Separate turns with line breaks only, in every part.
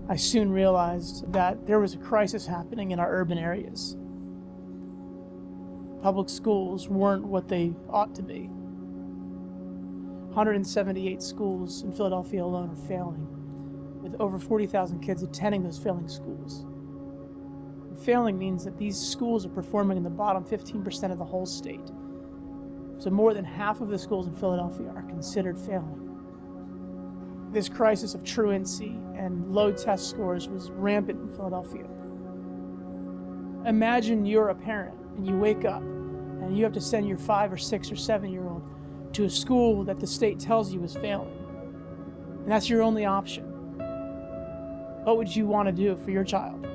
I soon realized that there was a crisis happening in our urban areas. Public schools weren't what they ought to be. 178 schools in Philadelphia alone are failing, with over 40,000 kids attending those failing schools. And failing means that these schools are performing in the bottom 15% of the whole state. So more than half of the schools in Philadelphia are considered failing. This crisis of truancy and low test scores was rampant in Philadelphia. Imagine you're a parent and you wake up and you have to send your 5 or 6 or 7-year-old to a school that the state tells you is failing. And that's your only option. What would you want to do for your child?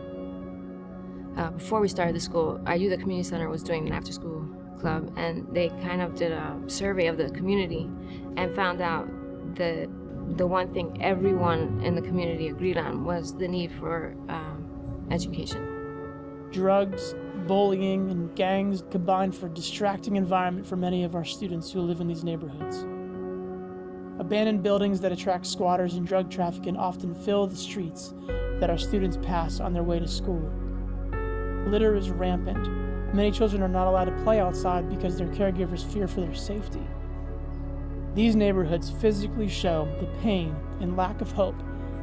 Before we started the school, our youth community center was doing an after-school club, and they kind of did a survey of the community and found out that the one thing everyone in the community agreed on was the need for education.
Drugs, bullying, and gangs combine for a distracting environment for many of our students who live in these neighborhoods. Abandoned buildings that attract squatters and drug trafficking often fill the streets that our students pass on their way to school. Litter is rampant. Many children are not allowed to play outside because their caregivers fear for their safety. These neighborhoods physically show the pain and lack of hope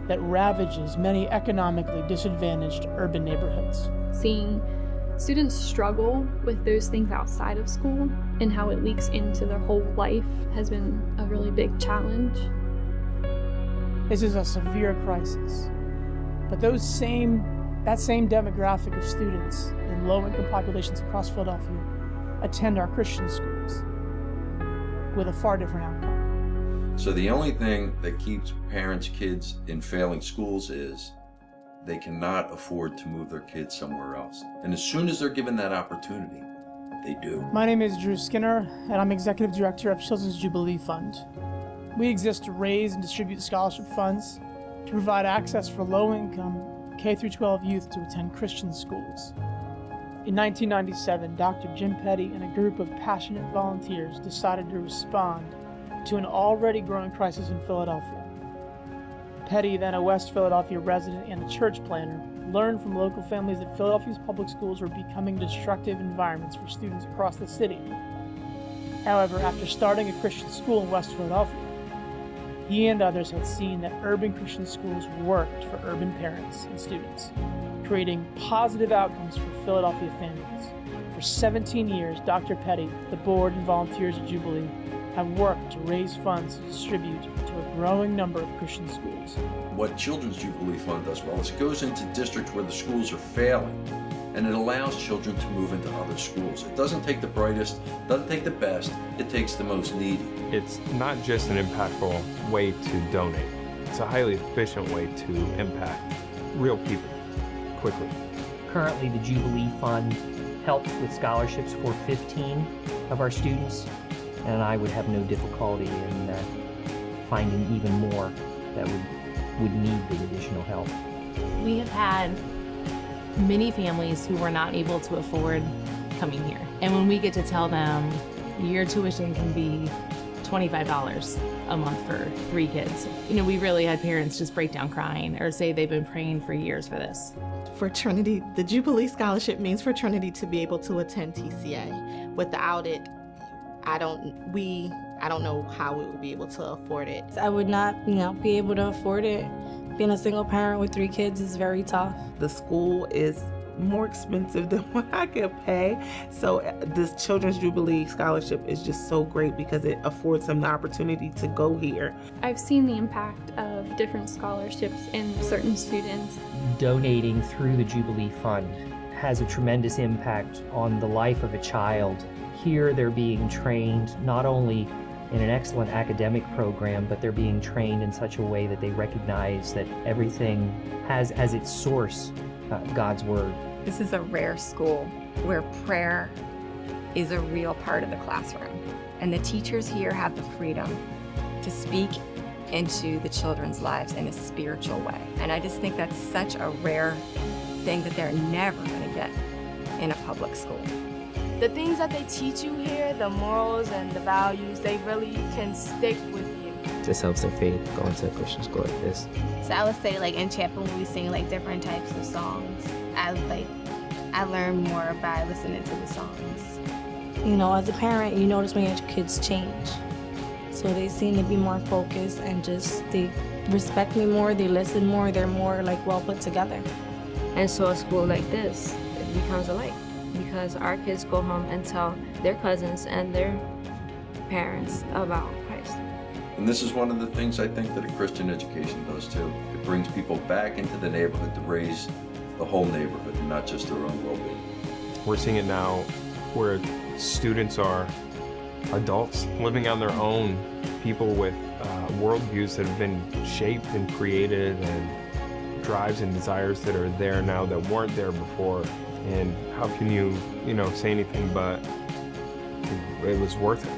that ravages many economically disadvantaged urban neighborhoods.
Seeing students struggle with those things outside of school and how it leaks into their whole life has been a really big challenge.
This is a severe crisis, but that same demographic of students in low-income populations across Philadelphia attend our Christian schools with a far different outcome.
So the only thing that keeps parents' kids in failing schools is they cannot afford to move their kids somewhere else. And as soon as they're given that opportunity, they do.
My name is Drew Skinner, and I'm Executive Director of Children's Jubilee Fund. We exist to raise and distribute scholarship funds to provide access for low-income K-12 youth to attend Christian schools. In 1997, Dr. Jim Petty and a group of passionate volunteers decided to respond to an already growing crisis in Philadelphia. Petty, then a West Philadelphia resident and a church planner, learned from local families that Philadelphia's public schools were becoming destructive environments for students across the city. However, after starting a Christian school in West Philadelphia, he and others had seen that urban Christian schools worked for urban parents and students, creating positive outcomes for Philadelphia families. For 17 years, Dr. Petty, the board, and volunteers at Jubilee have worked to raise funds to distribute to a growing number of Christian schools.
What Children's Jubilee Fund does well is it goes into districts where the schools are failing, and it allows children to move into other schools. It doesn't take the brightest, doesn't take the best, it takes the most needy.
It's not just an impactful way to donate. It's a highly efficient way to impact real people quickly.
Currently, the Jubilee Fund helps with scholarships for 15 of our students, and I would have no difficulty in finding even more that would need the additional help.
We have had many families who were not able to afford coming here. And when we get to tell them your tuition can be $25 a month for 3 kids, you know, we really had parents just break down crying or say they've been praying for years for this.
For Trinity, the Jubilee Scholarship means for Trinity to be able to attend TCA. Without it, I don't know how we would be able to afford it.
I would not, be able to afford it. Being a single parent with 3 kids is very tough.
The school is more expensive than what I could pay. So this Children's Jubilee Scholarship is just so great because it affords them the opportunity to go here.
I've seen the impact of different scholarships in certain students.
Donating through the Jubilee Fund has a tremendous impact on the life of a child. Here they're being trained not only in an excellent academic program, but they're being trained in such a way that they recognize that everything has as its source God's Word.
This is a rare school where prayer is a real part of the classroom. And the teachers here have the freedom to speak into the children's lives in a spiritual way. And I just think that's such a rare thing that they're never going to get in a public school.
The things that they teach you here, the morals and the values, they really can stick with you. just helps their faith going to a Christian school like this.
So I would say like in chapel when we sing like different types of songs, I learn more by listening to the songs.
You know, as a parent, you notice when your kids change. So they seem to be more focused and just, they respect me more, they listen more, they're more like well put together.
And so a school like this, it becomes a light because our kids go home and tell their cousins and their parents about Christ.
And this is one of the things I think that a Christian education does too. It brings people back into the neighborhood to raise the whole neighborhood and not just their own well-being.
We're seeing it now where students are adults living on their own, people with worldviews that have been shaped and created, and drives and desires that are there now that weren't there before. And how can you say anything but it was worth it?